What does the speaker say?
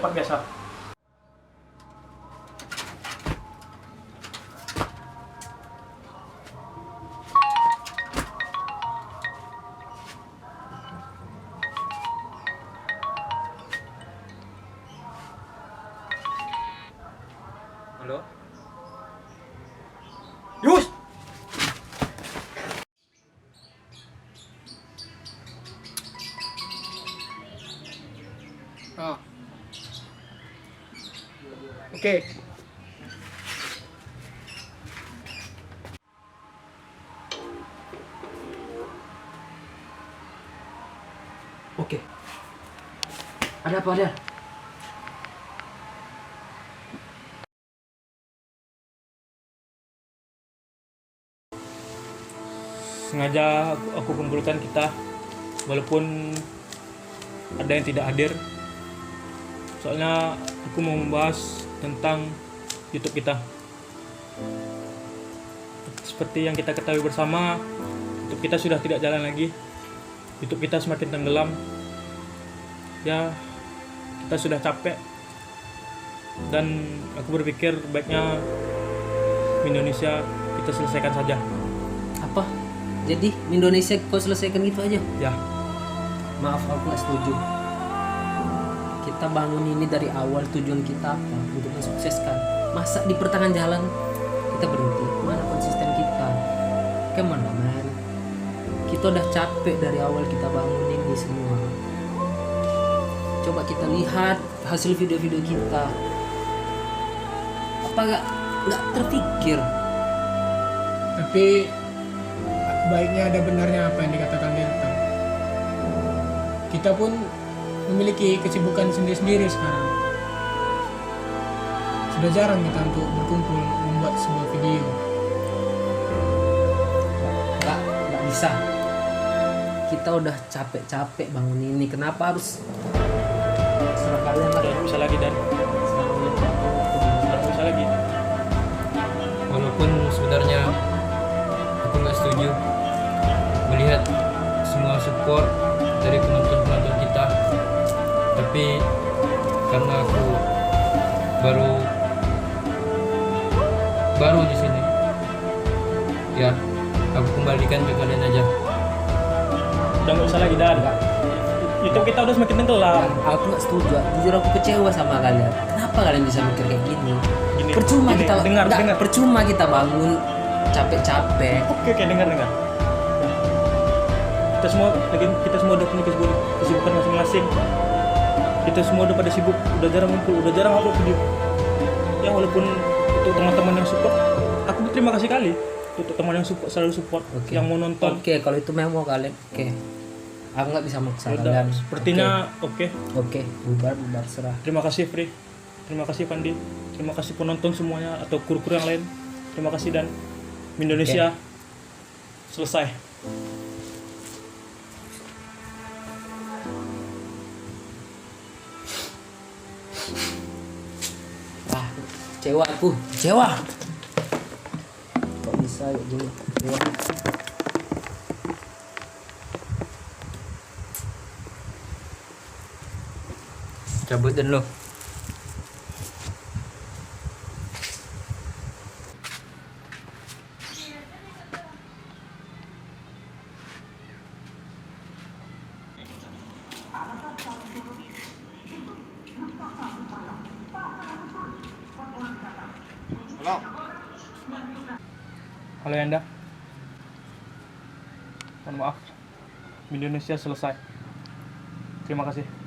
tempat biasa. Halo? Yus! Oh. Oke. Oke. Ada apa, Del? Sengaja aku kumpulkan kita, walaupun ada yang tidak hadir. Soalnya aku mau membahas tentang YouTube kita. Seperti yang kita ketahui bersama, YouTube kita sudah tidak jalan lagi. YouTube kita semakin tenggelam. Ya, kita sudah capek. Dan aku berpikir baiknya Indonesia kita selesaikan saja. Apa? Jadi Indonesia kau selesaikan gitu aja? Ya, Maaf, aku nggak setuju. Kita bangun ini dari awal, tujuan kita apa? Untuk mensukseskan. Masa di pertengahan jalan kita berhenti? Mana konsisten kita? Kemana, man? Kita udah capek dari awal kita bangun ini semua. Coba kita lihat hasil video-video kita. Apa nggak terpikir? Tapi baiknya ada benarnya apa yang dikatakan Delta. Kita pun memiliki kesibukan sendiri-sendiri sekarang. Sudah jarang kita untuk berkumpul membuat sebuah video. Nggak bisa. Kita udah capek-capek bangun ini. Kenapa harus serah kalian lah? tidak bisa lagi dan tidak bisa lagi. Walaupun sebenarnya aku nggak setuju melihat semua support dari penonton-penonton kita, tapi karena aku baru di sini, ya aku kembalikan ke kalian aja. Udah nggak bisa lagi dan YouTube kita udah semakin tenggelam. Aku nggak setuju. Jujur aku kecewa sama kalian. Kenapa kalian bisa mikir kayak gini? Gini, Percuma gini, kita dengar. percuma kita bangun capek-capek. Oke, dengar. Kita semua udah punya kesibukan masing-masing. Kita semua udah pada sibuk, udah jarang ngumpul, udah jarang upload video. Ya walaupun untuk teman-teman yang support, aku berterima kasih kali untuk teman yang selalu support, Oke. yang mau nonton. Oke, kalau itu memang kalian. Oke. Aku nggak bisa maksa Udah, kalian. sepertinya oke. Oke, bubar serah. Terima kasih Fri, terima kasih Pandi, terima kasih penonton semuanya atau kru-kru yang lain. Terima kasih dan Indonesia selesai. Kecewa aku. Kecewa. Kok bisa kayak gini? Kecewa. Cabut dan lo. Halo Yanda. Mohon maaf. Indonesia selesai. Terima kasih.